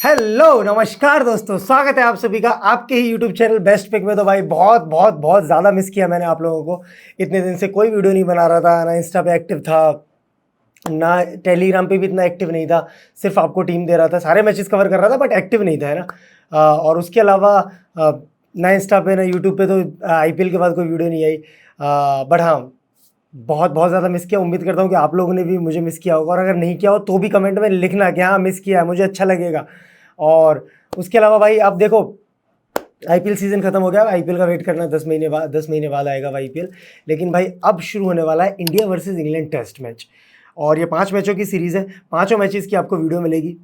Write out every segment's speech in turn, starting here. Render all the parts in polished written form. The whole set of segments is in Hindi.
हेलो नमस्कार दोस्तों, स्वागत है आप सभी का आपके ही यूट्यूब चैनल बेस्ट पिक में। तो भाई बहुत बहुत बहुत ज़्यादा मिस किया मैंने आप लोगों को। इतने दिन से कोई वीडियो नहीं बना रहा था, ना इंस्टा पे एक्टिव था, ना टेलीग्राम पे भी इतना एक्टिव नहीं था। सिर्फ आपको टीम दे रहा था, सारे मैचेस कवर कर रहा था बट एक्टिव नहीं था, है ना। और उसके अलावा ना इंस्टा पे ना यूट्यूब पे तो आईपीएल के बाद कोई वीडियो नहीं आई। बट हाँ, बहुत बहुत ज़्यादा मिस किया। उम्मीद करता हूँ कि आप लोगों ने भी मुझे मिस किया होगा, और अगर नहीं किया हो तो भी कमेंट में लिखना कि हाँ मिस किया है, मुझे अच्छा लगेगा। और उसके अलावा भाई आप देखो, आईपीएल सीज़न खत्म हो गया। आईपीएल का वेट करना 10 महीने बाद आएगा आईपीएल। लेकिन भाई अब शुरू होने वाला है India versus England test match, और ये 5 मैचों की सीरीज़ है। पाँचों मैचेस की आपको वीडियो मिलेगी।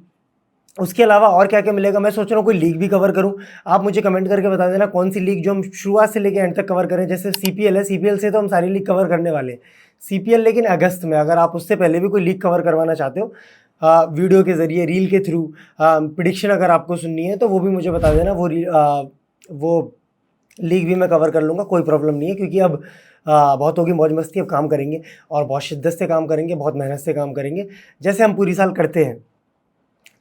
उसके अलावा और क्या क्या मिलेगा, मैं सोच रहा हूँ कोई लीग भी कवर करूँ। आप मुझे कमेंट करके बता देना कौन सी लीग जो हम शुरुआत से लेकर एंड तक कवर करें। जैसे सीपीएल है, सीपीएल से तो हम सारी लीग कवर करने वाले हैं। सीपीएल लेकिन अगस्त में, अगर आप उससे पहले भी कोई लीग कवर करवाना चाहते हो वीडियो के ज़रिए, रील के थ्रू, प्रिडिक्शन अगर आपको सुननी है तो वो भी मुझे बता देना। वो लीग भी मैं कवर कर लूँगा, कोई प्रॉब्लम नहीं है। क्योंकि अब बहुत होगी मौज मस्ती, अब काम करेंगे और बहुत शिद्दत से काम करेंगे, बहुत मेहनत से काम करेंगे, जैसे हम पूरी साल करते हैं।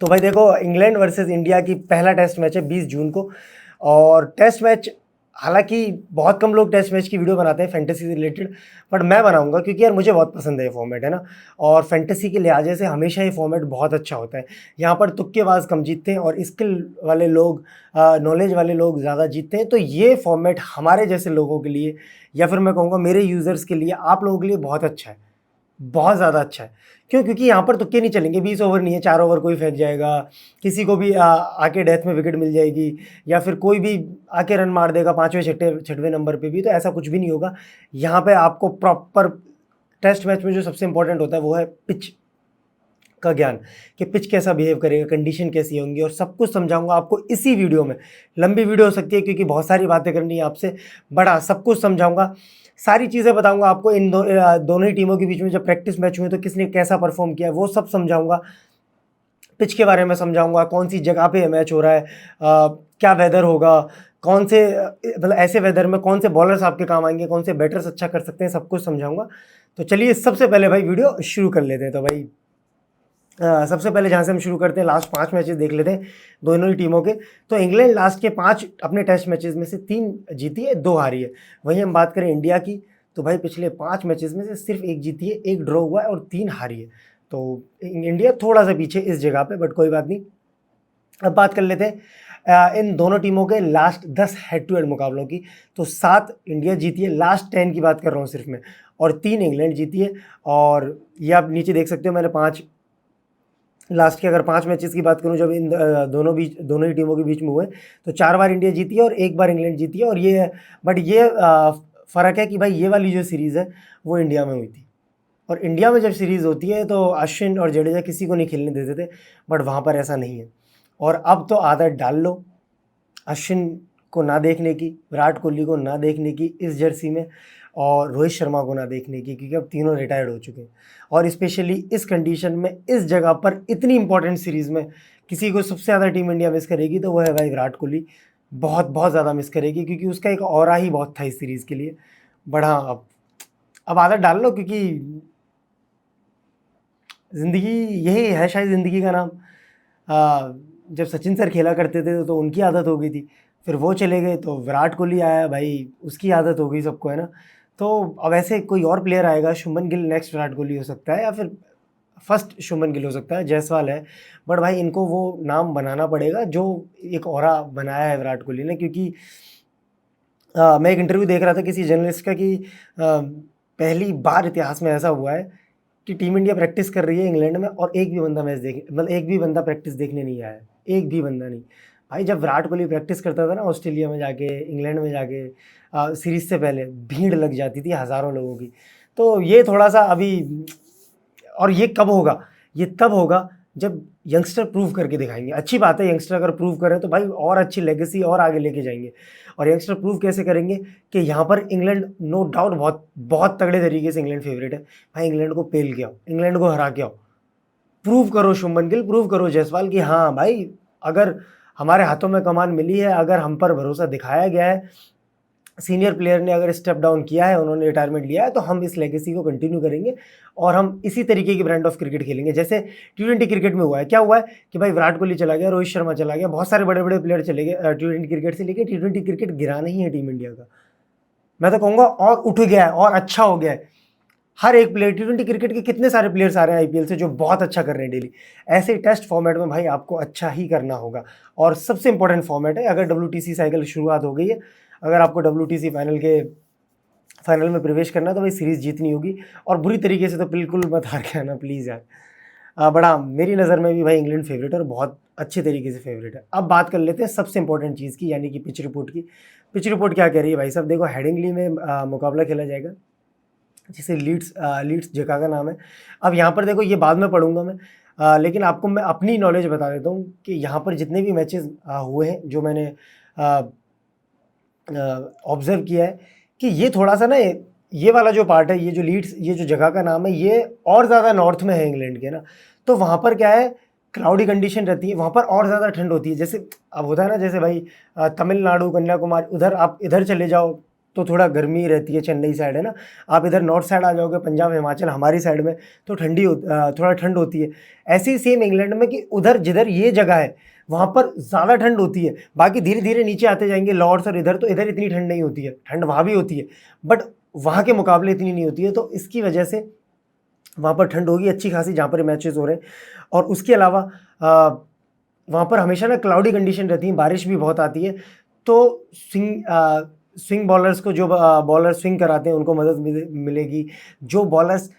तो भाई देखो, इंग्लैंड वर्सेस इंडिया की पहला टेस्ट मैच है 20 जून को। और टेस्ट मैच, हालांकि बहुत कम लोग टेस्ट मैच की वीडियो बनाते हैं फैंटेसी से रिलेटेड, बट मैं बनाऊंगा क्योंकि यार मुझे बहुत पसंद है ये फॉर्मेट, है ना। और फैंटेसी के लिहाजे से हमेशा ये फॉर्मेट बहुत अच्छा होता है। यहाँ पर तुक्केबाज कम जीतते हैं और स्किल वाले लोग, नॉलेज वाले लोग ज़्यादा जीतते हैं। तो ये फॉर्मेट हमारे जैसे लोगों के लिए, या फिर मैं कहूँगा मेरे यूज़र्स के लिए, आप लोगों के लिए बहुत अच्छा है, बहुत ज़्यादा अच्छा है। क्यों? क्योंकि यहाँ पर तुक्के नहीं चलेंगे। 20 ओवर नहीं है, 4 ओवर कोई फेंक जाएगा, किसी को भी आके डेथ में विकेट मिल जाएगी, या फिर कोई भी आके रन मार देगा 5वें छठवें नंबर पे भी, तो ऐसा कुछ भी नहीं होगा। यहाँ पे आपको प्रॉपर टेस्ट मैच में जो सबसे इंपॉर्टेंट होता है वो है पिच का ज्ञान, कि पिच कैसा बिहेव करेगा, कंडीशन कैसी होंगी, और सब कुछ समझाऊंगा आपको इसी वीडियो में। लंबी वीडियो हो सकती है क्योंकि बहुत सारी बातें करनी है आपसे, बड़ा सब कुछ समझाऊंगा। सारी चीज़ें बताऊंगा आपको। दोनों ही टीमों के बीच में जब प्रैक्टिस मैच हुए तो किसने कैसा परफॉर्म किया, वो सब समझाऊंगा। पिच के बारे में समझाऊंगा, कौन सी जगह पे मैच हो रहा है, क्या वेदर होगा, कौन से मतलब ऐसे वेदर में कौन से बॉलर्स आपके काम आएंगे, कौन से बैटर्स अच्छा कर सकते हैं, सब कुछ समझाऊंगा। तो चलिए सबसे पहले भाई वीडियो शुरू कर लेते हैं। तो भाई सबसे पहले जहाँ से हम शुरू करते हैं, लास्ट 5 मैचेस देख लेते हैं दोनों ही टीमों के। तो इंग्लैंड लास्ट के 5 अपने टेस्ट मैचेस में से 3 जीती है, 2 हारी है। वहीं हम बात करें इंडिया की, तो भाई पिछले 5 मैचेस में से सिर्फ 1 जीती है, 1 ड्रॉ हुआ है और 3 हारी है। तो इंडिया थोड़ा सा पीछे इस जगह पे, बट कोई बात नहीं। अब बात कर लेते हैं इन दोनों टीमों के लास्ट 10 हेड टू हेड मुकाबलों की। तो 7 इंडिया जीती है, लास्ट 10 की बात कर रहा हूँ सिर्फ मैं, और 3 इंग्लैंड जीती है। और ये आप नीचे देख सकते हो, मैंने 5 लास्ट के अगर 5 मैचेस की बात करूं जब इन दोनों ही टीमों के बीच में हुए, तो 4 बार इंडिया जीती है और 1 बार इंग्लैंड जीती है। और ये बट ये फ़र्क है कि भाई ये वाली जो सीरीज़ है वो इंडिया में हुई थी, और इंडिया में जब सीरीज़ होती है तो अश्विन और जडेजा किसी को नहीं खेलने देते थे, बट वहाँ पर ऐसा नहीं है। और अब तो आदत डाल लो अश्विन को ना देखने की, विराट कोहली को ना देखने की इस जर्सी में, और रोहित शर्मा को ना देखने की, क्योंकि अब तीनों रिटायर्ड हो चुके हैं। और स्पेशली इस कंडीशन में, इस जगह पर, इतनी इंपॉर्टेंट सीरीज़ में किसी को सबसे ज़्यादा टीम इंडिया मिस करेगी तो वो है भाई विराट कोहली। बहुत बहुत ज़्यादा मिस करेगी, क्योंकि उसका एक ऑरा ही बहुत था इस सीरीज़ के लिए। बड़ा अब आदत डाल लो, क्योंकि ज़िंदगी यही है शायद, ज़िंदगी का नाम। जब सचिन सर खेला करते थे तो उनकी आदत हो गई थी, फिर वो चले गए तो विराट कोहली आया, भाई उसकी आदत हो गई सबको, है ना। तो अब ऐसे कोई और प्लेयर आएगा, शुभमन गिल नेक्स्ट विराट कोहली हो सकता है, या फिर फर्स्ट शुभमन गिल हो सकता है, जायसवाल है। बट भाई इनको वो नाम बनाना पड़ेगा जो एक ऑरा बनाया है विराट कोहली ने। क्योंकि मैं एक इंटरव्यू देख रहा था किसी जर्नलिस्ट का कि पहली बार इतिहास में ऐसा हुआ है कि टीम इंडिया प्रैक्टिस कर रही है इंग्लैंड में, और एक भी बंदा मैच देख मतलब एक भी बंदा प्रैक्टिस देखने नहीं आया है, एक भी बंदा नहीं। भाई जब विराट कोहली प्रैक्टिस करता था ना ऑस्ट्रेलिया में जाके, इंग्लैंड में जाके, सीरीज से पहले भीड़ लग जाती थी हज़ारों लोगों की। तो ये थोड़ा सा अभी, और ये कब होगा? ये तब होगा जब यंगस्टर प्रूव करके दिखाएंगे। अच्छी बात है, यंगस्टर अगर प्रूव करें तो भाई और अच्छी लेगेसी और आगे लेके जाएंगे। और यंगस्टर प्रूव कैसे करेंगे कि यहाँ पर इंग्लैंड नो डाउट बहुत बहुत तगड़े तरीके से इंग्लैंड फेवरेट है। भाई इंग्लैंड को पेल के आओ, इंग्लैंड को हरा के आओ, प्रूव करो शुभमन गिल, प्रूव करो जायसवाल कि हाँ भाई, अगर हमारे हाथों में कमान मिली है, अगर हम पर भरोसा दिखाया गया है, सीनियर प्लेयर ने अगर स्टेप डाउन किया है, उन्होंने रिटायरमेंट लिया है, तो हम इस लेगेसी को कंटिन्यू करेंगे और हम इसी तरीके की ब्रांड ऑफ क्रिकेट खेलेंगे। जैसे टी20 क्रिकेट में हुआ है, क्या हुआ है कि भाई विराट कोहली चला गया, रोहित शर्मा चला गया, बहुत सारे बड़े बड़े प्लेयर चले गए टी20 क्रिकेट से, लेकिन टी20 क्रिकेट गिरा नहीं है टीम इंडिया का। मैं तो कहूँगा और उठ गया है और अच्छा हो गया है। हर एक प्लेयर, टी20 क्रिकेट के कितने सारे प्लेयर्स आ रहे हैं आईपीएल से जो बहुत अच्छा कर रहे हैं डेली। ऐसे टेस्ट फॉर्मेट में भाई आपको अच्छा ही करना होगा और सबसे इंपॉर्टेंट फॉर्मेट है। अगर WTC साइकिल शुरुआत हो गई है, अगर आपको WTC फाइनल में प्रवेश करना है तो भाई सीरीज़ जीतनी होगी और बुरी तरीके से तो बिल्कुल मत हार के आना प्लीज़ यार। बड़ा मेरी नज़र में भी भाई इंग्लैंड फेवरेट है और बहुत अच्छे तरीके से फेवरेट है। अब बात कर लेते हैं सबसे इंपॉर्टेंट चीज़ की, यानी कि पिच रिपोर्ट की। पिच रिपोर्ट क्या कह रही है भाई साहब? देखो, हेडिंगली में मुकाबला खेला जाएगा, जिसे लीड्स जगह का नाम है। अब यहाँ पर देखो, ये बाद में पढ़ूंगा मैं, लेकिन आपको मैं अपनी नॉलेज बता देता हूँ कि यहाँ पर जितने भी मैचेस हुए हैं, जो मैंने ऑब्जर्व किया है, कि ये थोड़ा सा ना, ये वाला जो पार्ट है, ये जो लीड्स, ये जो जगह का नाम है, ये और ज़्यादा नॉर्थ में है इंग्लैंड के ना। तो वहाँ पर क्या है, क्लाउडी कंडीशन रहती है, वहाँ पर और ज़्यादा ठंड होती है। जैसे अब होता है ना, जैसे भाई तमिलनाडु, कन्याकुमारी, उधर आप इधर चले जाओ तो थोड़ा गर्मी रहती है, चेन्नई साइड है ना। आप इधर नॉर्थ साइड आ जाओगे, पंजाब, हिमाचल, हमारी साइड में, तो थोड़ा ठंड होती है। ऐसे ही सेम इंग्लैंड में कि उधर जिधर ये जगह है वहाँ पर ज़्यादा ठंड होती है। बाकी धीरे धीरे नीचे आते जाएंगे लॉर्ड्स और इधर, तो इधर इतनी ठंड नहीं होती है। ठंड वहाँ भी होती है बट वहाँ के मुकाबले इतनी नहीं होती है, तो इसकी वजह से वहाँ पर ठंड होगी अच्छी खासी जहाँ पर मैचेस हो रहे हैं। और उसके अलावा वहाँ पर हमेशा ना क्लाउडी कंडीशन रहती है, बारिश भी बहुत आती है। तो स्विंग बॉलर्स को, जो बॉलर स्विंग कराते हैं, उनको मदद मिलेगी। जो बॉलर्स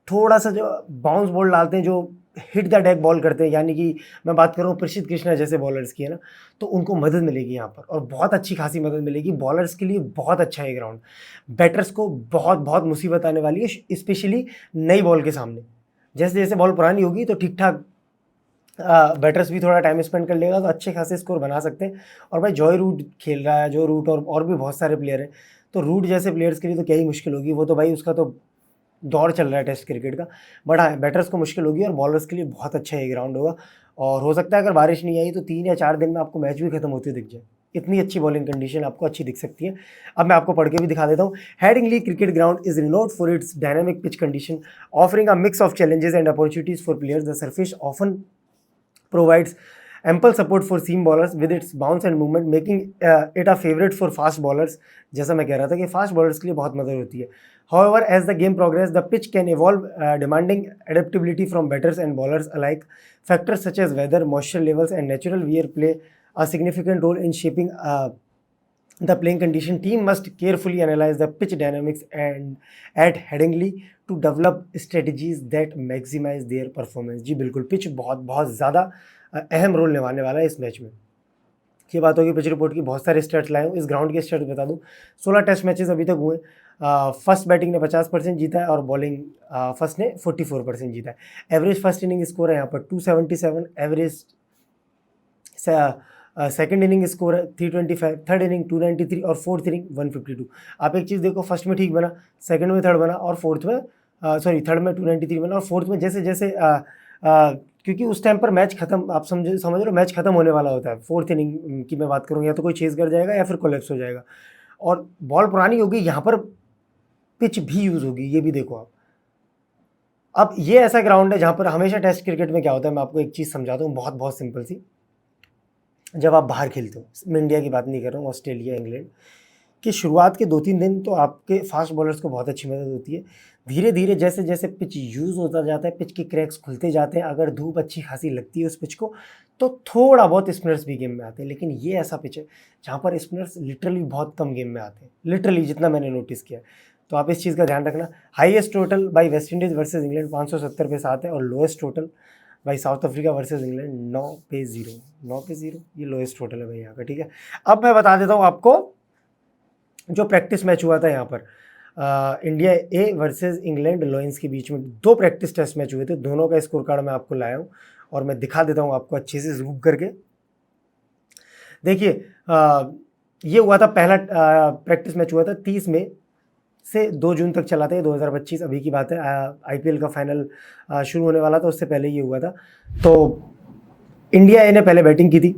थोड़ा सा जो बाउंस बॉल डालते हैं, जो हिट द डेक बॉल करते हैं, यानी कि मैं बात कर रहा हूँ प्रसिद्ध कृष्णा जैसे बॉलर्स की है ना, तो उनको मदद मिलेगी यहाँ पर, और बहुत अच्छी खासी मदद मिलेगी। बॉलर्स के लिए बहुत अच्छा है ग्राउंड। बैटर्स को बहुत बहुत मुसीबत आने वाली है, स्पेशली नई बॉल के सामने। जैसे जैसे बॉल पुरानी होगी तो ठीक ठाक बैटर्स भी थोड़ा टाइम स्पेंड कर लेगा तो अच्छे खासे स्कोर बना सकते हैं। और भाई जॉय रूट खेल रहा है, जो रूट और भी बहुत सारे प्लेयर हैं, तो रूट जैसे प्लेयर्स के लिए तो क्या ही मुश्किल होगी। वो तो भाई उसका तो दौर चल रहा है टेस्ट क्रिकेट का। बट हाँ, बैटर्स को मुश्किल होगी और बॉलर्स के लिए बहुत अच्छा ये ग्राउंड होगा। और हो सकता है अगर बारिश नहीं आई तो 3 या 4 दिन में आपको मैच भी खत्म होते दिख जाए। इतनी अच्छी बॉलिंग कंडीशन आपको अच्छी दिख सकती है। अब मैं आपको पढ़ के भी दिखा देता हूँ। Headingley cricket ground is renowned for its dynamic pitch condition, offering a mix of challenges and opportunities for players. The surface often provides ample support for seam bowlers with its bounce and movement, making it a favorite for fast bowlers। जैसा मैं कह रहा था कि फास्ट बॉलर्स के लिए बहुत मदद होती है। However, as the game progresses, the pitch can evolve, demanding adaptability from batters and bowlers alike. Factors such as weather, moisture levels, and natural wear play a significant role in shaping the playing condition. Team must carefully analyze the pitch dynamics and at Headingley to develop strategies that maximize their performance। जी बिल्कुल, पिच बहुत बहुत ज़्यादा अहम रोल निभाने वाला है इस मैच में। ये बात होगी पिच रिपोर्ट की। बहुत सारे स्टेट्स लाए हूँ। इस ग्राउंड के स्टेट्स बता दूँ। 16 टेस्ट मैचेस अभी तक हुए। फर्स्ट बैटिंग ने 50% जीता है और बॉलिंग फर्स्ट ने 44% जीता है। एवरेज फर्स्ट इनिंग स्कोर है यहाँ पर 277, एवरेज सेकंड इनिंग स्कोर है 325, थर्ड इनिंग 293 और फोर्थ इनिंग 152। आप एक चीज़ देखो, फर्स्ट में ठीक बना, सेकंड में थर्ड बना और फोर्थ में थर्ड में 293 बना और फोर्थ में जैसे जैसे क्योंकि उस टाइम पर मैच खत्म, आप समझ रहे हो, मैच खत्म होने वाला होता है। फोर्थ इनिंग की मैं बात करूँ, या तो कोई चेज कर जाएगा या फिर कोलैप्स हो जाएगा और बॉल पुरानी होगी। यहाँ पर पिच भी यूज़ होगी, ये भी देखो आप। अब ये ऐसा ग्राउंड है जहाँ पर हमेशा टेस्ट क्रिकेट में क्या होता है, मैं आपको एक चीज़ समझाता हूँ, बहुत बहुत सिंपल सी। जब आप बाहर खेलते हो, मैं इंडिया की बात नहीं कर रहा हूँ, ऑस्ट्रेलिया, इंग्लैंड की शुरुआत के 2-3 दिन तो आपके फास्ट बॉलर्स को बहुत अच्छी मदद होती है। धीरे धीरे जैसे जैसे पिच यूज़ होता जाता है, पिच के क्रैक्स खुलते जाते हैं, अगर धूप अच्छी खासी लगती है उस पिच को, तो थोड़ा बहुत स्पिनर्स भी गेम में आते हैं। लेकिन ये ऐसा पिच है जहाँ पर स्पिनर्स लिटरली बहुत कम गेम में आते हैं, लिटरली जितना मैंने नोटिस किया। तो आप इस चीज़ का ध्यान रखना। Highest total by West Indies versus England 570 पे 7 है और लोएस्ट टोटल भाई साउथ अफ्रीका वर्सेस इंग्लैंड 9 पे 0, ये लोएस्ट टोटल है भाई यहाँ का। ठीक है, अब मैं बता देता हूँ आपको जो प्रैक्टिस मैच हुआ था यहाँ पर India A versus England lions के बीच में 2 प्रैक्टिस टेस्ट मैच हुए थे। दोनों का स्कोर कार्ड मैं आपको लाया हूँ और मैं दिखा देता हूँ आपको अच्छे से जूम करके। देखिए, ये हुआ था पहला प्रैक्टिस मैच हुआ था 30 मई से 2 जून तक चला था, ये 2025 अभी की बात है। आईपीएल का फाइनल शुरू होने वाला था, उससे पहले ये हुआ था। तो इंडिया ए ने पहले बैटिंग की थी,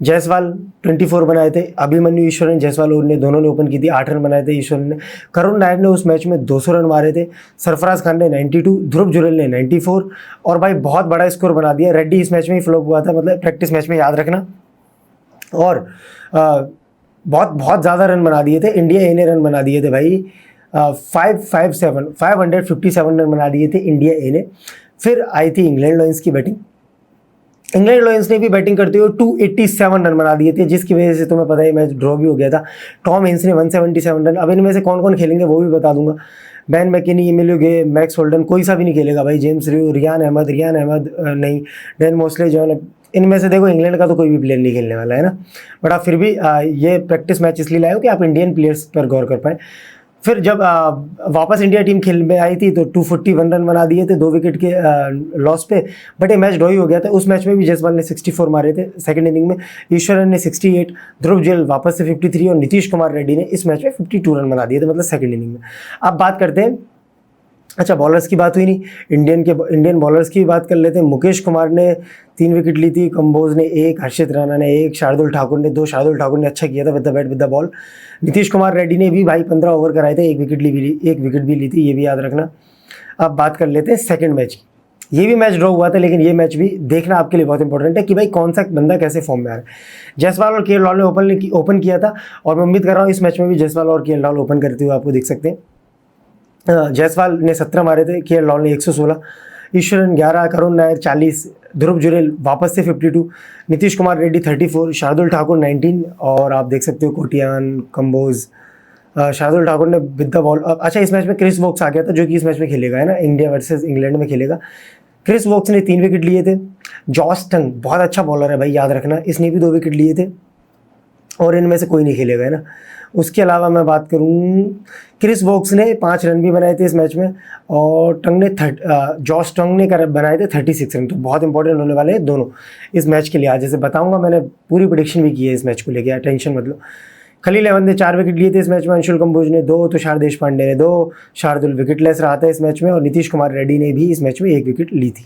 जायसवाल 24 बनाए थे, अभिमन्यु ईश्वरन जायसवाल ने दोनों ने ओपन की थी, 8 रन बनाए थे ईश्वरन ने। करुण नायर ने उस मैच में 200 रन मारे थे। सरफराज खान ने 92, ध्रुव जुरेल ने 94 और भाई बहुत बड़ा स्कोर बना दिया। रेड्डी इस मैच में ही फ्लॉप हुआ था, मतलब प्रैक्टिस मैच में, याद रखना। और बहुत बहुत ज़्यादा रन बना दिए थे। इंडिया ए ने रन बना दिए थे भाई 557 रन बना दिए थे इंडिया ए ने। फिर आई थी इंग्लैंड लॉयंस की बैटिंग। इंग्लैंड लॉयंस ने भी बैटिंग करते हुए 287 रन बना दिए थे, जिसकी वजह से तुम्हें पता ही मैच ड्रॉ भी हो गया था। टॉम हेंस ने 177 रन। अब इनमें से कौन कौन खेलेंगे वो भी बता दूंगा। बैन मैकिनी, एमिलियो गे, मैक्स होल्डन, कोई सा भी नहीं खेलेगा भाई। जेम्स रियो, रियान अहमद नहीं, डैन मोस्ले, जॉन, इनमें से देखो इंग्लैंड का तो कोई भी प्लेयर नहीं खेलने वाला है ना। बट आप फिर भी ये प्रैक्टिस मैच इसलिए लाए हो कि आप इंडियन प्लेयर्स पर गौर कर पाए। फिर जब वापस इंडिया टीम खेल में आई थी तो 241 रन बना दिए थे 2 विकेट के लॉस पे। बट ये मैच ड्रॉ ही हो गया था। उस मैच में भी जायसवाल ने 64 मारे थे सेकंड इनिंग में, ईश्वरन ने 68, ध्रुव जुरेल वापस से 53 और नीतीश कुमार रेड्डी ने इस मैच में 52 रन बना दिए थे, मतलब सेकंड इनिंग में। अब बात करते हैं, अच्छा बॉलर्स की बात हुई नहीं, इंडियन बॉलर्स की बात कर लेते हैं। मुकेश कुमार ने 3 विकेट ली थी, कंबोज ने 1, हर्षित राणा ने 1, शार्दुल ठाकुर ने 2। शार्दुल ठाकुर ने अच्छा किया था with the bat with the ball. Nitish Kumar Reddy ने भी भाई 15 ओवर कराए थे, 1 विकेट भी ली थी, ये भी याद रखना। अब बात कर लेते हैं सेकंड मैच की। ये भी मैच ड्रॉ हुआ था, लेकिन ये मैच भी देखना आपके लिए बहुत इंपॉर्टेंट है कि भाई कौन सा बंदा कैसे फॉर्म में आ रहा है। जायसवाल और केएल राहुल ने ओपन किया था और मैं उम्मीद कर रहा हूँ इस मैच में भी जायसवाल और केएल राहुल ओपन करते हुए आपको दिख सकते हैं। जायसवाल ने 17 मारे थे, केएल राहुल ने 116, ईश्वरन 11, करुण नायर 40, ध्रुव जुरेल वापस से 52, नीतीश कुमार रेड्डी 34, शार्दुल ठाकुर 19 और आप देख सकते हो कोटियान, कंबोज। शार्दुल ठाकुर ने विद द बॉल, अच्छा इस मैच में क्रिस वोक्स आ गया था जो कि इस मैच में खेलेगा, है ना, इंडिया वर्सेस इंग्लैंड में खेलेगा। क्रिस वोक्स ने 3 विकेट लिए थे। जॉस टंग बहुत अच्छा बॉलर है भाई, याद रखना, इसने भी 2 विकेट लिए थे और इनमें से कोई नहीं खेलेगा, है ना। उसके अलावा मैं बात करूं, क्रिस वोक्स ने 5 रन भी बनाए थे इस मैच में और जॉस टंग ने बनाए थे 36 रन। तो बहुत इंपॉर्टेंट होने वाले हैं दोनों इस मैच के लिए। आज जैसे बताऊंगा, मैंने पूरी प्रेडिक्शन भी की है इस मैच को लेकर, टेंशन मतलब। खलील अहमद ने 4 विकेट लिए थे इस मैच में, अंशुल कंबोज ने 2, तुषार देशपांडे ने 2, शार्दुल विकेटलेस रहा था इस मैच में और नीतीश कुमार रेड्डी ने भी इस मैच में 1 विकेट ली थी।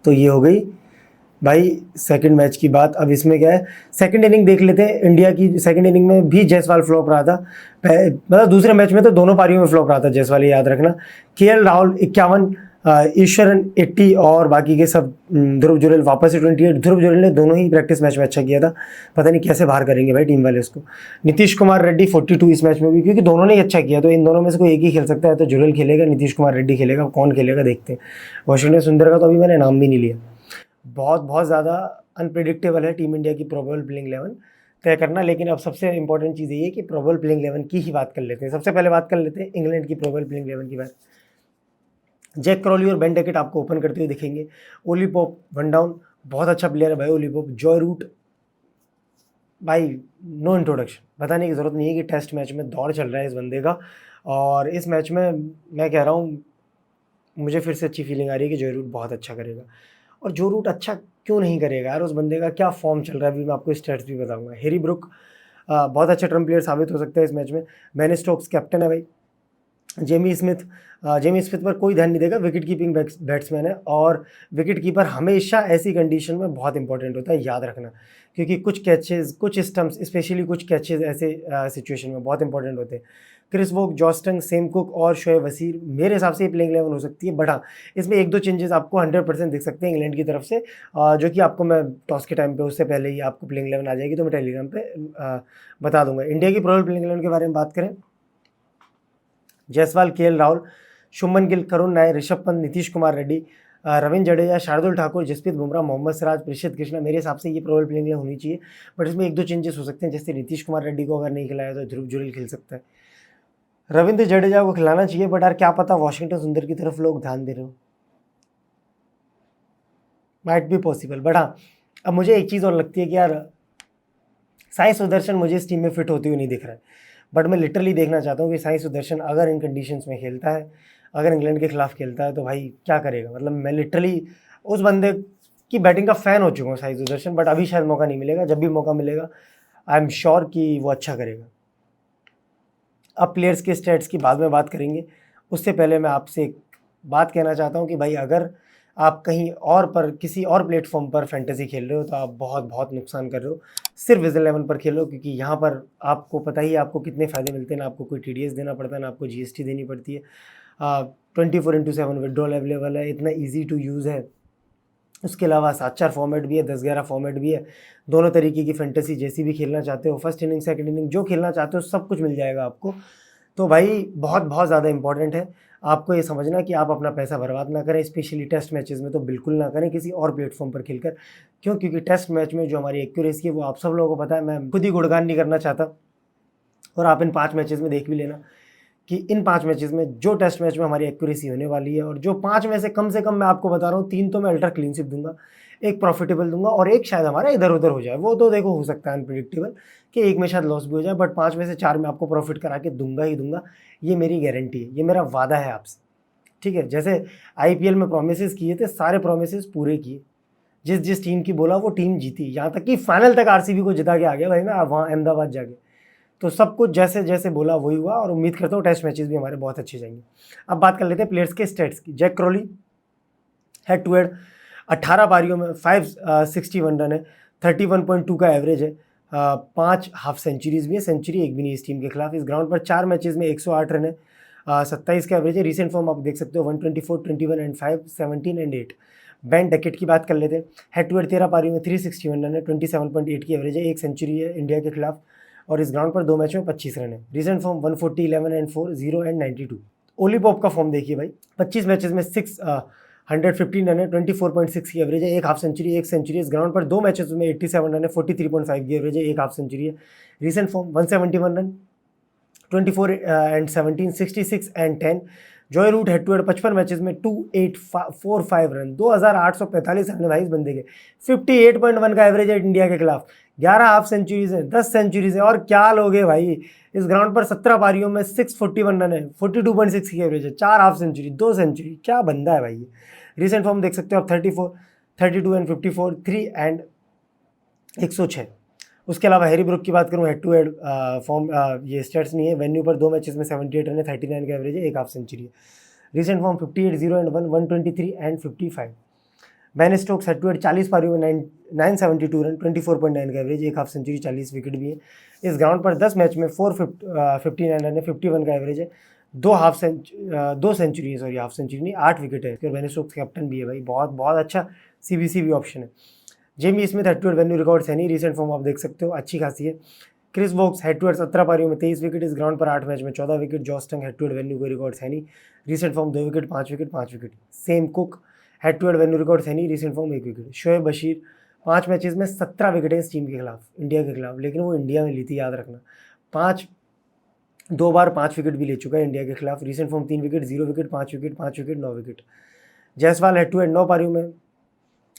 तो ये हो गई भाई सेकंड मैच की बात। अब इसमें क्या है, सेकंड इनिंग देख लेते हैं इंडिया की। सेकंड इनिंग में भी जायसवाल फ्लॉप रहा था, मतलब दूसरे मैच में तो दोनों पारियों में फ्लॉप रहा था जायसवाल, ये याद रखना। केएल राहुल 51, ईश्वरन 80 और बाकी के सब, ध्रुव जुरेल वापस से 28। ध्रुव जुरेल ने दोनों ही प्रैक्टिस मैच में अच्छा किया था, पता नहीं कैसे बाहर करेंगे भाई टीम वाले उसको। नीतीश कुमार रेड्डी 42 इस मैच में भी, क्योंकि दोनों ने ही अच्छा किया, तो इन दोनों में से कोई एक ही खेल सकता है। तो जुरेल खेलेगा, नीतीश कुमार रेड्डी खेलेगा, कौन खेलेगा देखते हैं। वाशिंगटन सुंदर का तो अभी मैंने नाम भी नहीं लिया। बहुत ज़्यादा अनप्रिडिक्टेबल है टीम इंडिया की प्रोबेबल प्लेइंग 11 तय करना, लेकिन अब सबसे इंपॉर्टेंट चीज़ ये है कि प्रोबेबल प्लेइंग 11 की ही बात कर लेते हैं। सबसे पहले बात कर लेते हैं इंग्लैंड की प्रोबेबल प्लेइंग 11 की बात। जैक क्रॉली और बेन डकेट आपको ओपन करते हुए दिखेंगे। ओली पोप 1 डाउन, बहुत अच्छा प्लेयर है भाई ओली पोप। जॉय रूट भाई नो इंट्रोडक्शन, बताने की ज़रूरत नहीं है कि टेस्ट मैच में दौर चल रहा है इस बंदे का। और इस मैच में मैं कह रहा हूँ, मुझे फिर से अच्छी फीलिंग आ रही है कि जॉय रूट बहुत अच्छा करेगा। और जो रूट अच्छा क्यों नहीं करेगा यार, उस बंदे का क्या फॉर्म चल रहा है, अभी मैं आपको स्टैट्स भी बताऊंगा। हैरी ब्रुक बहुत अच्छा टर्म प्लेयर साबित हो सकता है इस मैच में। मैन स्टोक्स कैप्टन है भाई। जेमी स्मिथ पर कोई ध्यान नहीं देगा, विकेट कीपिंग बैट्समैन है और विकेट कीपर हमेशा ऐसी कंडीशन में बहुत इंपॉर्टेंट होता है, याद रखना, क्योंकि कुछ कैचेस, कुछ स्टम्प्स, स्पेशली कुछ कैचेस ऐसे सिचुएशन में बहुत इंपॉर्टेंट होते हैं। क्रिस वोक, जॉस टंग, सेम कुक और शोएब वसीर, मेरे हिसाब से ये प्लेइंग 11 हो सकती है। बट हाँ, इसमें 1-2 चेंजेस आपको 100% दिख सकते हैं इंग्लैंड की तरफ से, जो कि आपको मैं टॉस के टाइम पे, उससे पहले ही आपको प्लेइंग 11 आ जाएगी तो मैं टेलीग्राम पे बता दूंगा। इंडिया की प्रोबेबल प्लेइंग 11 के बारे में बात करें, जायसवाल, केएल राहुल, शुभमन गिल, करुण नायर, ऋषभ पंत, नीतीश कुमार रेड्डी, रविंद्र जडेजा, शार्दुल ठाकुर, जसप्रीत बुमराह, मोहम्मद सिराज, प्रिसिद्ध कृष्णा, मेरे हिसाब से ये प्रोबेबल प्लेइंग 11 होनी चाहिए। बट इसमें 1-2 चेंजेस हो सकते हैं, जैसे नीतीश कुमार रेड्डी को अगर नहीं खिलाया तो ध्रुव जुरेल खेल सकता है। रविंद्र जडेजा को खिलाना चाहिए, बट यार क्या पता वाशिंगटन सुंदर की तरफ लोग ध्यान दे रहे हो, माइट बी पॉसिबल। बट हाँ, अब मुझे एक चीज़ और लगती है कि यार साई सुदर्शन मुझे इस टीम में फिट होते हुए नहीं दिख रहा है। बट मैं लिटरली देखना चाहता हूँ कि साई सुदर्शन अगर इन कंडीशंस में खेलता है, अगर इंग्लैंड के खिलाफ खेलता है, तो भाई क्या करेगा। मतलब मैं लिटरली उस बंदे की बैटिंग का फ़ैन हो चुका हूँ साई सुदर्शन, बट अभी शायद मौका नहीं मिलेगा। जब भी मौका मिलेगा आई एम श्योर कि वो अच्छा करेगा। अब प्लेयर्स के स्टेट्स की बाद में बात करेंगे, उससे पहले मैं आपसे एक बात कहना चाहता हूँ कि भाई अगर आप कहीं और पर किसी और प्लेटफॉर्म पर फैंटेसी खेल रहे हो तो आप बहुत बहुत नुकसान कर रहे हो। सिर्फ विजन 11 पर खेलो, क्योंकि यहाँ पर आपको पता ही है आपको कितने फ़ायदे मिलते हैं। ना आपको कोई TDS देना पड़ता है, ना आपको GST देनी पड़ती है। 24/7 विड्रॉल अवेलेबल है, इतना ईजी टू यूज़ है। उसके अलावा 7-4 फॉर्मेट भी है, 10-11 फॉर्मेट भी है। दोनों तरीके की फैंटेसी जैसी भी खेलना चाहते हो, फर्स्ट इनिंग सेकंड इनिंग जो खेलना चाहते हो सब कुछ मिल जाएगा आपको। तो भाई बहुत बहुत ज़्यादा इंपॉर्टेंट है आपको ये समझना कि आप अपना पैसा बर्बाद ना करें, स्पेशली टेस्ट मैचेस में तो बिल्कुल ना करें किसी और प्लेटफॉर्म पर खेलकर। क्यों? क्योंकि टेस्ट मैच में जो हमारी एक्यूरेसी है वो आप सब लोगों को पता है, मैं खुद ही गुणगान नहीं करना चाहता। और आप इन 5 मैचेस में देख भी लेना कि इन 5 मैचेस में जो टेस्ट मैच में हमारी एक्यूरेसी होने वाली है, और जो 5 में से कम मैं आपको बता रहा हूँ 3 तो मैं अल्ट्रा क्लीन स्वीप दूंगा, एक प्रॉफिटेबल दूंगा और एक शायद हमारा इधर उधर हो जाए। वो तो देखो हो सकता है अनप्रिडिक्टेबल कि एक में शायद लॉस भी हो जाए, बट 5 में से 4 में आपको प्रॉफिट करा के दूंगा ही दूंगा। ये मेरी गारंटी है, ये मेरा वादा है आपसे, ठीक है। जैसे IPL में प्रोमिस किए थे, सारे प्रोमिस पूरे किए। जिस जिस टीम की बोला वो टीम जीती, यहाँ तक कि फाइनल तक RCB को जिता के आ गया भाई मैं वहाँ अहमदाबाद जाके। तो सब कुछ जैसे जैसे बोला वही हुआ, और उम्मीद करता हूँ टेस्ट मैचेस भी हमारे बहुत अच्छे जाएंगे। अब बात कर लेते हैं प्लेयर्स के स्टेट्स की। Jack Crawley head to head 18 पारियों में 561 रन है, 31.2 का एवरेज है, 5 हाफ सेंचुरीज भी है, सेंचुरी एक भी नहीं इस टीम के खिलाफ। इस ग्राउंड पर 4 मैचेस में 108 रन है, 27 का एवरेज है। रिसेंट फॉर्म आप देख सकते हो 124, 21 एंड 5, 17 एंड 8। बेन डकेट की बात कर लेते हैं। हेड टू हेड 13 पारियों में 361 रन है, 27.8 की एवरेज है, एक सेंचुरी है इंडिया के खिलाफ, और इस ग्राउंड पर 2 मैच में 25 रन है। Recent form 140, 11 and 4, 0 and 92। Ollie Pope का फॉर्म देखिए भाई, 25 मैचेस में 115 रन है, 24.6 की एवरेज है, एक हाफ सेंचुरी, एक सेंचुरी। इस ग्राउंड पर 2 मैचेस में 87 रन है, 43.5 की एवरेज है, एक हाफ सेंचुरी है। Recent form 171 run, 24 and 17, 66 and 10। Joe Root head to head 55 matches में 2845 रन, 2845 रन है भाई इस बंदे के, 58.1 का एवरेज है इंडिया के खिलाफ, 11 हाफ सेंचुरीज है, 10 सेंचुरीज है। और क्या लोगे भाई, इस ग्राउंड पर 17 पारियों में 641 रन है, 42.6 की एवरेज है, 4 हाफ सेंचुरी, 2 सेंचुरी। क्या बंदा है भाई ये। रिसेंट फॉर्म देख सकते हो आप 34, 32 एंड 54, 3 एंड 106। उसके अलावा हैरी ब्रुक की बात करूँ, हेड टू हेड फॉर्म ये स्टेट्स नहीं है। वेन्यू पर 2 मैचेस में 78 रन है, 39 का एवरेज है, एक हाफ सेंचुरी है। Recent form 58, 0 and 1, 123 and 55। Ben Stokes head to head 40 पारियों में 972 रन, 24.9 का एवरेज, एक हाफ सेंचुरी, 40 विकेट भी है। इस ग्राउंड पर 10 मैच में 459 रन है, 51 का एवरेज है, 2 सेंचुरी है, सॉरी हाफ सेंचुरी नहीं, 8 विकेट है। फिर बेन स्टोक्स कैप्टन भी है भाई, बहुत बहुत अच्छा CBC भी ऑप्शन है। Jamie Smith head to head venue records है नहीं, रिसेंट फॉर्म आप देख सकते हो अच्छी खासी है। Chris Woakes head to head 17 पारियों में 23 विकेट, इस ग्राउंड पर 8 मैच में 14 wicket. Josh Tongue head to head venue कोई रिकॉर्ड्स है नहीं, recent form 2 wicket, 5 wicket, 5 wicket. Sam Cook head to head venue records है नहीं, recent form 1 wicket. Shoaib Bashir 5 matches में 17 विकेट है इस टीम के खिलाफ, इंडिया के खिलाफ, लेकिन वो इंडिया में ली थी, याद रखना। 2 बार 5 विकेट भी ले चुका है इंडिया के खिलाफ। Recent form 3 wicket, 0 wicket, 5 wicket, 5 wicket, 9 wicket. Jaiswal head to head 9 पारियों में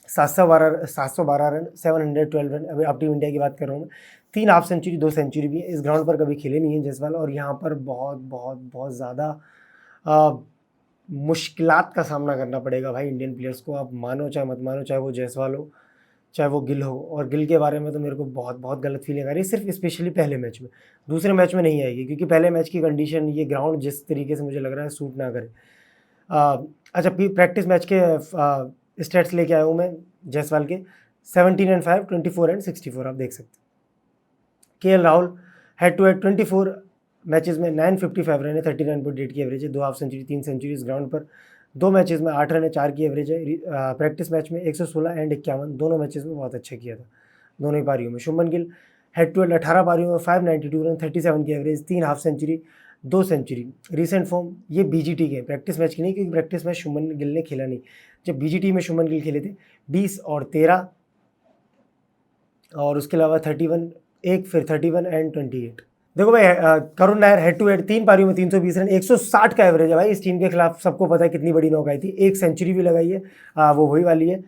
712 रन, 712 रन। अभी अब टीम इंडिया की बात कर रहा हूँ मैं, 3 हाफ सेंचुरी, 2 सेंचुरी भी है। इस ग्राउंड पर कभी खेले नहीं है जायसवाल, और यहाँ पर बहुत बहुत बहुत ज़्यादा मुश्किलात का सामना करना पड़ेगा भाई इंडियन प्लेयर्स को। आप मानो चाहे मत मानो, चाहे वो जायसवाल हो चाहे वो गिल हो। और गिल के बारे में तो मेरे को बहुत बहुत गलत फीलिंग आ रही है, सिर्फ स्पेशली पहले मैच में, दूसरे मैच में नहीं आएगी, क्योंकि पहले मैच की कंडीशन, ये ग्राउंड जिस तरीके से मुझे लग रहा है सूट ना करे। अच्छा, प्रैक्टिस मैच के स्टेट्स लेके आया हूँ मैं जायसवाल के, 17 एंड 5, 24 एंड 64 आप देख सकते हैं। KL Rahul head to head 24 matches में 955 रन है, 39.8 की एवरेज है, 2 हाफ सेंचुरी, 3 सेंचुरी। इस ग्राउंड पर 2 मैचेस में 8 रन है, 4 की एवरेज है। प्रैक्टिस मैच में 116 एंड 51, दोनों मैचेस में बहुत अच्छा किया था, दोनों ही पारियों में। Shubman Gill head to head 18 पारियों में 592 रन, 37 की average, 3 half century, 2 century. Recent form ये BGT के, प्रैक्टिस मैच की नहीं, क्योंकि प्रैक्टिस मैच शुभमन गिल ने खेला नहीं। जब BGT में शुभमन गिल खेले थे 20 और 13, और उसके अलावा 31 एक, फिर 31 एंड 28। देखो भाई, Karun Nair head to head 3 पारियों में 320 रन, 160 का एवरेज है भाई इस टीम के खिलाफ। सबको पता है कितनी बड़ी नॉक आई थी, एक सेंचुरी भी लगाई है, वो वही वाली है।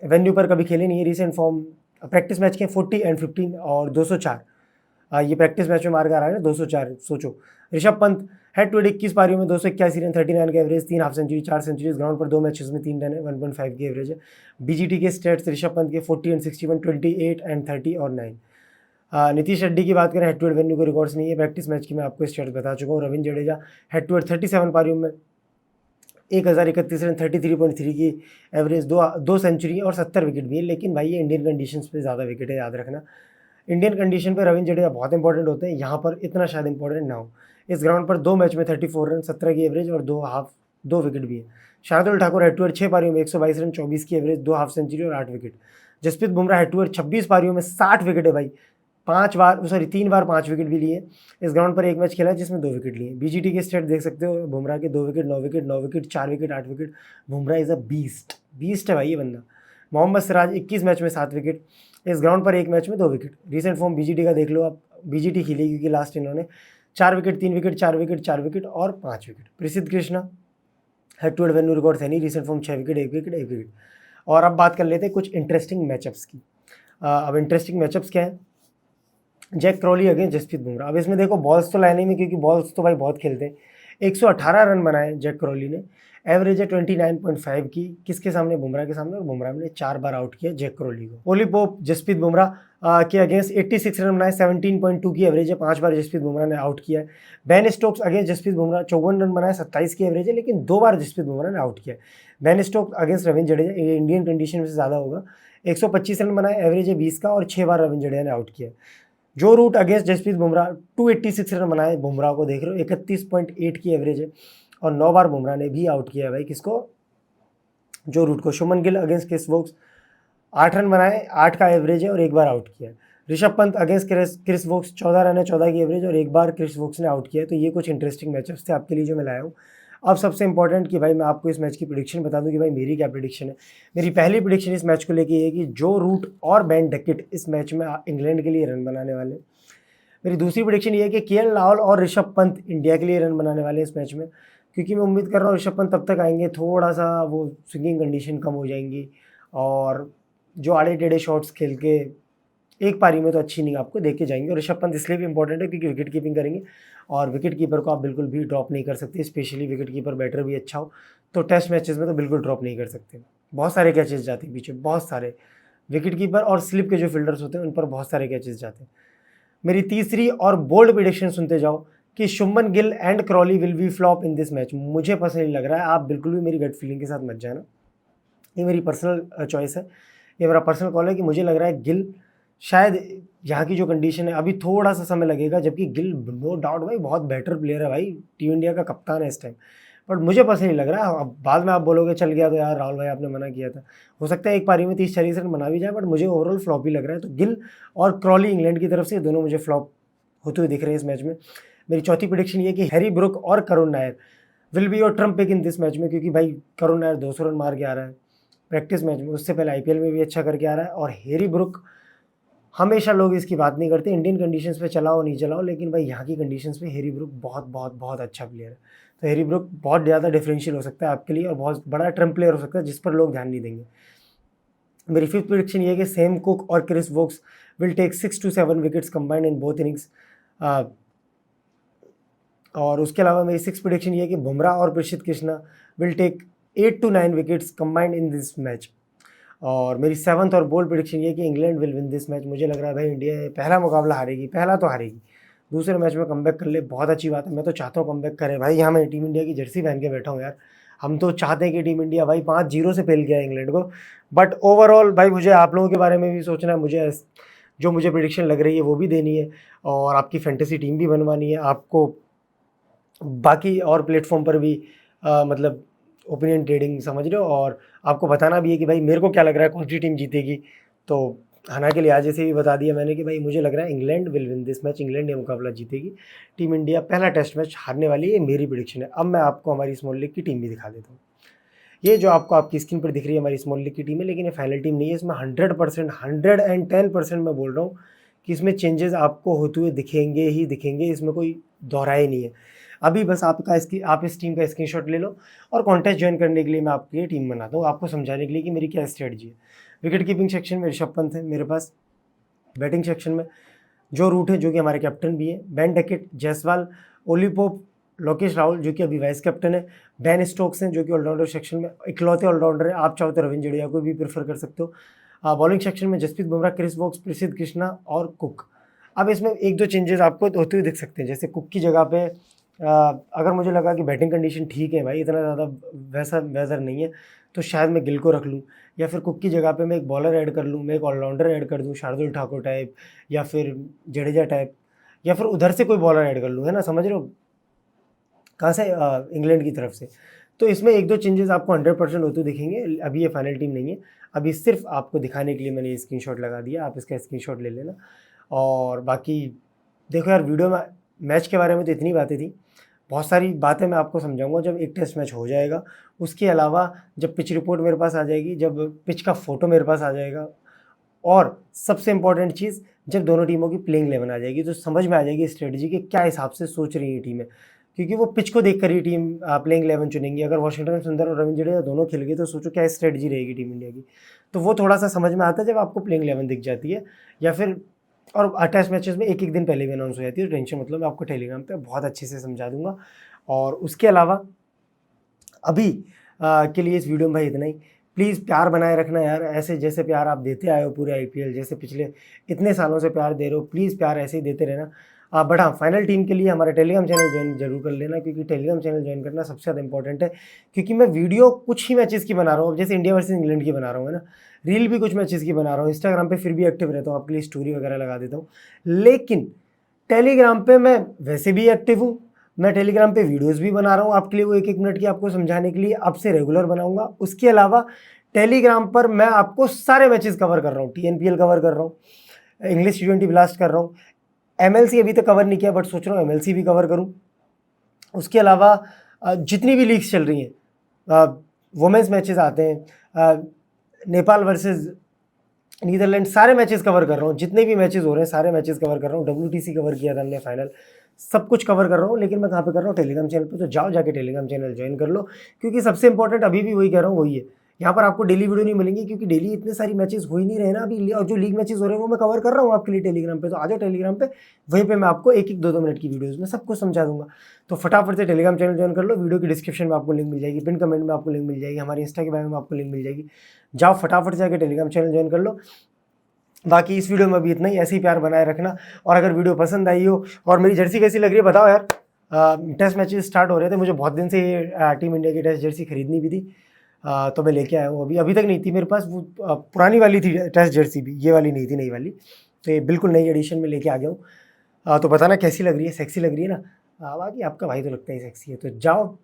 वेन्यू पर कभी खेले नहीं है। रिसेंट फॉर्म प्रैक्टिस मैच के 40 एंड 15 और 204, ये प्रैक्टिस मैच में मार कर आ रहा है 204, सोचो। Rishabh Pant head to head 21 पारियों में 281 रन, 39 का average, 3 half century, 4 century. Ground पर 2 मैचेस में 3 रन है, 1.5 की एवरेज है। BGT के स्टेट्स ऋषभ पंत के 40 एंड 61, 28 एंड 30 और 9। नीतीश रेड्डी की बात करें, हेड टू हेड वेन्यू को रिकॉर्ड्स नहीं है, प्रैक्टिस मैच की मैं आपको स्टेट्स बता चुका हूँ। Ravindra Jadeja head to head 37 पारियों में 1031 रन 33.3 की एवरेज, दो सेंचुरी और 70 विकेट भी है। लेकिन भाई ये इंडियन कंडीशंस पे ज़्यादा विकेट है, याद रखना। इंडियन कंडीशन पे रविंद्र जडेजा बहुत इंपॉर्टेंट होते हैं, यहाँ पर इतना शायद इंपॉर्टेंट ना हो। इस ग्राउंड पर 2 मैच में 34 रन 17 की एवरेज और 2 विकेट भी है। Shardul Thakur head to head 6 पारियों में 122 रन 24 की एवरेज, 2 हाफ सेंचुरी और 8 wicket. Jasprit Bumrah head to head 26 पारियों में 60 विकेट है भाई, 3 बार 5 विकेट भी लिए। इस ग्राउंड पर एक मैच खेला है जिसमें 2 विकेट लिए। बीजीटी के स्टेट देख सकते हो, बुमराह के 2 wicket 9 wicket 9 wicket 4 wicket 8 wicket. Bumrah is a beast है भाई ये बंदा। मोहम्मद सिराज 21 मैच में 7 विकेट, इस ग्राउंड पर एक मैच में 2 विकेट। रिसेंट फॉर्म बीजीटी का देख लो आप, बीजीटी खेली क्योंकि लास्ट इन्होंने 4 विकेट 3 विकेट 4 विकेट 4 विकेट और 5 wicket. Prasidh Krishna head to head venue record है नहीं, recent form 6 wicket 1 wicket 1 wicket. और अब बात कर लेते हैं कुछ इंटरेस्टिंग मैचअप्स की। अब इंटरेस्टिंग मैचअप्स क्या है? Jack Crawley against Jasprit Bumrah. अब इसमें देखो बॉल्स तो लाने में, क्योंकि बॉल्स तो भाई बहुत खेलते हैं। 118 रन बनाए जैक क्रॉली ने, एवरेज है 29.5 की। किसके सामने? बुमराह के सामने। और बुमराह ने 4 बार आउट किया जैक क्रॉली को। ओली पोप जसप्रीत बुमराह के अगेंस्ट 86 रन बनाए, 17.2 की एवरेज है, 5 बार जसप्रीत बुमराह ने आउट किया है। Ben Stokes against Jasprit Bumrah 54 run बनाए, 27 की एवरेज है, लेकिन 2 बार जसप्रीत बुमराह ने आउट किया है। Ben Stokes against Ravindra Jadeja, ये इंडियन कंडीशन में से ज़्यादा होगा, 125 रन बनाए, एवरेज है 20 का और 6 बार रविंद्र जडेजा ने आउट किया है। Joe Root against Jasprit Bumrah 286 run बनाए, बुमराह को देख रहे हो, 31.8 की एवरेज है और 9 बार बुमराह ने भी आउट किया है भाई। किसको? जो रूट को। Shubman Gill against Chris Woakes 8 run बनाए, 8 का एवरेज है और 1 बार आउट किया है। Rishabh Pant against Chris Woakes 14 run है, 14 की एवरेज और 1 बार क्रिस वोक्स ने आउट किया है। तो ये कुछ इंटरेस्टिंग मैचअप्स थे आपके लिए जो मैं लाया हूँ। अब सबसे इंपॉर्टेंट कि भाई मैं आपको इस मैच की प्रेडिक्शन बता दूं कि भाई मेरी क्या प्रेडिक्शन है। मेरी पहली प्रेडिक्शन इस मैच को लेके ये है कि जो रूट और बेन डकेट इस मैच में इंग्लैंड के लिए रन बनाने वाले। मेरी दूसरी प्रेडिक्शन ये है कि केएल राहुल और ऋषभ पंत इंडिया के लिए रन बनाने वाले हैं इस मैच में, क्योंकि मैं उम्मीद कर रहा हूँ ऋषभ पंत तब तक आएंगे थोड़ा सा वो स्विंगिंग कंडीशन कम हो जाएंगी और जो आड़े टेढ़े शॉट्स खेल के एक पारी में तो अच्छी इनिंग आपको दे के जाएंगे। और ऋषभ पंत इसलिए भी इंपॉर्टेंट है क्योंकि विकेट कीपिंग करेंगे और विकेट कीपर को आप बिल्कुल भी ड्रॉप नहीं कर सकते, स्पेशली विकेट कीपर बैटर भी अच्छा हो तो टेस्ट मैचेस में तो बिल्कुल ड्रॉप नहीं कर सकते। बहुत सारे कैचेस जाते हैं पीछे, बहुत सारे। विकेट कीपर और स्लिप के जो फील्डर्स होते हैं उन पर बहुत सारे कैचेस जाते हैं। मेरी तीसरी और बोल्ड प्रेडिक्शन सुनते जाओ कि Shubman Gill and Crawley will be flop in this match. मुझे पर्सनली लग रहा है, आप बिल्कुल भी मेरी गट फीलिंग के साथ मत जाना, ये मेरी पर्सनल चॉइस है, ये मेरा पर्सनल कॉल है कि मुझे लग रहा है गिल शायद यहाँ की जो कंडीशन है अभी थोड़ा सा समय लगेगा, जबकि गिल नो डाउट भाई बहुत बेटर प्लेयर है भाई, टीम इंडिया का कप्तान है इस टाइम। बट मुझे पर्सनली लग रहा है, अब बाद में आप बोलोगे चल गया तो यार राहुल भाई आपने मना किया था, हो सकता है एक पारी में 30-40 रन बना भी जाए, बट मुझे ओवरऑल फ्लॉप ही लग रहा है। तो गिल और क्रॉली इंग्लैंड की तरफ से दोनों मुझे फ्लॉप होते हुए दिख रहे हैं इस मैच में। मेरी चौथी प्रेडिक्शन ये कि हैरी ब्रुक और Karun Nair will be your trump pick in this match में, क्योंकि भाई करुण नायर 200 रन मार के आ रहा है प्रैक्टिस मैच में, उससे पहले आईपीएल में भी अच्छा करके आ रहा है। और हैरी ब्रुक हमेशा लोग इसकी बात नहीं करते, इंडियन कंडीशंस पे चलाओ नहीं चलाओ, लेकिन भाई यहाँ की कंडीशंस में हैरी ब्रुक बहुत बहुत बहुत अच्छा प्लेयर है। तो हैरी ब्रुक बहुत ज़्यादा डिफरेंशियल हो सकता है आपके लिए और बहुत बड़ा ट्रम्प प्लेयर हो सकता है जिस पर लोग ध्यान नहीं देंगे। मेरी फिफ्थ प्रेडिक्शन ये है कि सैम कुक और Chris Woakes will take 6 to 7 wickets combined in both innings. और उसके अलावा मेरी सिक्स प्रेडिक्शन ये है कि बुमराह और Prasidh Krishna will take 8 to 9 wickets combined in this match. और मेरी सेवंथ और बोल्ड प्रेडिक्शन ये है कि England will win this match. मुझे लग रहा है भाई इंडिया पहला मुकाबला हारेगी, पहला तो हारेगी, दूसरे मैच में कमबैक कर ले, बहुत अच्छी बात है, मैं तो चाहता हूँ कमबैक करे भाई। यहाँ मैं टीम इंडिया की जर्सी पहन के बैठा हूँ यार, हम तो चाहते हैं कि टीम इंडिया भाई 5-0 से पेल गया इंग्लैंड को। बट ओवरऑल भाई मुझे आप लोगों के बारे में भी सोचना है, मुझे जो मुझे प्रेडिक्शन लग रही है वो भी देनी है और आपकी फैंटेसी टीम भी बनवानी है आपको, बाकी और प्लेटफॉर्म पर भी मतलब ओपिनियन ट्रेडिंग समझ रहे हो, और आपको बताना भी है कि भाई मेरे को क्या लग रहा है कौन सी टीम जीतेगी। तो हना के लिहाजे से भी बता दिया मैंने कि भाई मुझे लग रहा है England will win this match, England ये मुकाबला जीतेगी, टीम इंडिया पहला टेस्ट मैच हारने वाली है, मेरी प्रेडिक्शन है। अब मैं आपको हमारी स्मॉल लीग की टीम भी दिखा देता हूँ। ये जो आपको आपकी स्क्रीन पर दिख रही है हमारी स्मॉल लीग की टीम है, लेकिन ये फाइनल टीम नहीं है, इसमें 100% 110% मैं बोल रहा हूँ कि इसमें चेंजेस आपको होते हुए दिखेंगे ही दिखेंगे, इसमें कोई दोहराई नहीं है। अभी बस आप इस टीम का स्क्रीनशॉट ले लो और कॉन्टेस्ट ज्वाइन करने के लिए मैं आपकी ये टीम बनाता हूँ, आपको समझाने के लिए कि मेरी क्या स्ट्रेटजी है। विकेट कीपिंग सेक्शन में ऋषभ पंत है मेरे पास, बैटिंग सेक्शन में जो रूट है जो कि हमारे कैप्टन भी है, Ben Duckett, Jaiswal, Ollie Pope, Lokesh Rahul जो कि अभी वाइस कैप्टन है, बेन स्टोक्स हैं जो कि ऑलराउंडर सेक्शन में इकलौते ऑलराउंडर है, आप चाहो तो रविंद्र जडेजा को भी प्रेफर कर सकते हो। बॉलिंग सेक्शन में जसप्रीत बुमराह, क्रिस वोक्स, प्रसिद्ध कृष्णा और कुक। अब इसमें एक दो चेंजेस आपको होते हुए दिख सकते हैं, जैसे कुक की जगह पे अगर मुझे लगा कि बैटिंग कंडीशन ठीक है भाई, इतना ज़्यादा वैसा वेदर नहीं है, तो शायद मैं गिल को रख लूँ, या फिर कुक की जगह पे मैं एक बॉलर ऐड कर लूँ, मैं एक ऑलराउंडर ऐड कर दूँ, शार्दुल ठाकुर टाइप या फिर जडेजा टाइप, या फिर उधर से कोई बॉलर ऐड कर लूँ, है ना, समझ रहे हो, कहाँ से, इंग्लैंड की तरफ से। तो इसमें 1-2 चेंजेस आपको 100% होते दिखेंगे। अभी ये फाइनल टीम नहीं है, अभी सिर्फ आपको दिखाने के लिए मैंने ये स्क्रीनशॉट लगा दिया, आप इसका स्क्रीनशॉट ले लेना। और बाकी देखो यार, वीडियो में मैच के बारे में तो इतनी बातें थी, बहुत सारी बातें मैं आपको समझाऊंगा जब एक टेस्ट मैच हो जाएगा। उसके अलावा जब पिच रिपोर्ट मेरे पास आ जाएगी, जब पिच का फ़ोटो मेरे पास आ जाएगा, और सबसे इम्पॉर्टेंट चीज़, जब दोनों टीमों की प्लेइंग 11 आ जाएगी, तो समझ में आ जाएगी स्ट्रेटजी के क्या हिसाब से सोच रही है टीमें, क्योंकि वो पिच को देख कर ही टीम प्लेइंग 11 चुनेंगी। अगर वाशिंगटन सुंदर और रविंद्र जडेजा दोनों खेल गए, तो सोचो क्या स्ट्रेटजी रहेगी टीम इंडिया की। तो वो थोड़ा सा समझ में आता है जब आपको प्लेइंग 11 दिख जाती है, या फिर और टेस्ट मैचेस में एक दिन पहले भी अनाउंस हो जाती है, तो टेंशन मतलब मैं आपको टेलीग्राम पे बहुत अच्छे से समझा दूंगा। और उसके अलावा अभी के लिए इस वीडियो में भाई इतना ही। प्लीज़ प्यार बनाए रखना यार, ऐसे जैसे प्यार आप देते आए हो पूरे आईपीएल, जैसे पिछले इतने सालों से प्यार दे रहे हो, प्लीज़ प्यार ऐसे ही देते रहना। बट हाँ, फाइनल टीम के लिए हमारा टेलीग्राम चैनल ज्वाइन जरूर कर लेना, क्योंकि टेलीग्राम चैनल ज्वाइन करना सबसे ज़्यादा इंपॉर्टेंट है। क्योंकि मैं वीडियो कुछ ही मैचेस की बना रहा हूँ, अब जैसे इंडिया वर्सेस इंग्लैंड की बना रहा हूँ, है ना, रील भी कुछ मैचेस की बना रहा हूँ, इंस्टाग्राम पे फिर भी एक्टिव रहता हूँ, आपके लिए स्टोरी वगैरह लगा देता हूँ, लेकिन टेलीग्राम पे मैं वैसे भी एक्टिव हूँ। मैं टेलीग्राम पे वीडियोस भी बना रहा हूँ आपके लिए, वो 1-1 मिनट की आपको समझाने के लिए, अब से रेगुलर बनाऊंगा। उसके अलावा टेलीग्राम पर मैं आपको सारे मैचेस कवर कर रहा हूँ, टीएनपीएल कवर कर रहा हूँ, इंग्लिश T20 ब्लास्ट कर रहा हूँ, एमएलसी अभी तक कवर नहीं किया, बट सोच रहा हूँ एमएलसी भी कवर करूँ। उसके अलावा जितनी भी लीग्स चल रही हैं, वुमेंस मैचेस आते हैं, नेपाल वर्सेस नीदरलैंड, सारे मैचेस कवर कर रहा हूँ, जितने भी मैचेस हो रहे हैं सारे मैचेस कवर कर रहा हूँ। WTC कवर किया था हमने फाइनल, सब कुछ कवर कर रहा हूँ, लेकिन मैं कहाँ पे कर रहा हूँ, टेलीग्राम चैनल पे। तो जाओ जाके टेलीग्राम चैनल ज्वाइन कर लो, क्योंकि सबसे इंपॉर्टेंट अभी भी वही कह रहा हूँ, वही है। यहाँ पर आपको डेली वीडियो नहीं मिलेंगी, क्योंकि डेली इतने सारी मैचेस हो ही नहीं रहे ना अभी, और जो लीग मैचेस हो रहे हैं वो मैं कवर कर रहा हूँ आपके लिए टेलीग्राम पे। तो आ जाओ टेलीग्राम पे, वहीं पे मैं आपको 1-1 2-2 मिनट की वीडियोस में सब कुछ समझा दूंगा। तो फटाफट से टेलीग्राम चैनल ज्वाइन कर लो, वीडियो की डिस्क्रिप्शन में आपको लिंक मिल जाएगी, पिन कमेंट में आपको लिंक मिल जाएगी, हमारे इंस्टा के बारे में आपको लिंक मिल जाएगी। जाओ फटाफट से जाकर टेलीग्राम चैनल ज्वाइन कर लो। बाकी इस वीडियो में भी इतना ही, ऐसे ही प्यार बनाए रखना। और अगर वीडियो पसंद आई हो, और मेरी जर्सी कैसी लग रही है बताओ यार। टेस्ट मैचेस स्टार्ट हो रहे थे, मुझे बहुत दिन से ये टीम इंडिया की टेस्ट जर्सी खरीदनी भी थी, तो मैं लेके आया हूँ। अभी तक नहीं थी मेरे पास, वो पुरानी वाली थी टेस्ट जर्सी भी, ये वाली नहीं थी, नई वाली। तो ये बिल्कुल नई एडिशन में लेके आ गया हूँ। तो बताना कैसी लग रही है, सेक्सी लग रही है ना। बाकी आपका भाई तो लगता ही सेक्सी है। तो जाओ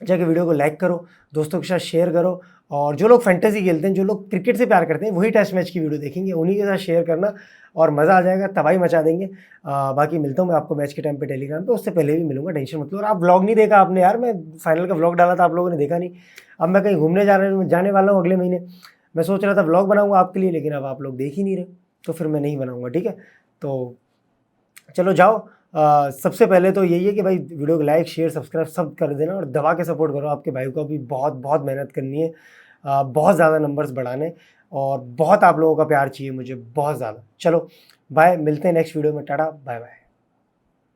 जाके वीडियो को लाइक करो, दोस्तों के साथ शेयर करो, और जो लोग फैंटेसी खेलते हैं, जो लोग क्रिकेट से प्यार करते हैं, वही टेस्ट मैच की वीडियो देखेंगे, उन्हीं के साथ शेयर करना, और मज़ा आ जाएगा, तबाही मचा देंगे। बाकी मिलता हूँ मैं आपको मैच के टाइम पे टेलीग्राम पे, उससे पहले भी मिलूंगा, टेंशन मत लो। और आप व्लॉग नहीं देखा आपने यार, मैं फाइनल का व्लॉग डाला था, आप लोगों ने देखा नहीं। अब मैं कहीं घूमने जाने वाला हूँ अगले महीने, मैं सोच रहा था व्लॉग बनाऊँगा आपके लिए, लेकिन अब आप लोग देख ही नहीं रहे, तो फिर मैं नहीं बनाऊँगा, ठीक है। तो चलो जाओ। सबसे पहले तो यही है कि भाई वीडियो को लाइक शेयर सब्सक्राइब सब कर देना, और दबा के सपोर्ट करो, आपके भाई को भी बहुत बहुत मेहनत करनी है, बहुत ज़्यादा नंबर्स बढ़ाने, और बहुत आप लोगों का प्यार चाहिए मुझे, बहुत ज़्यादा। चलो बाय, मिलते हैं नेक्स्ट वीडियो में, टाटा बाय बाय।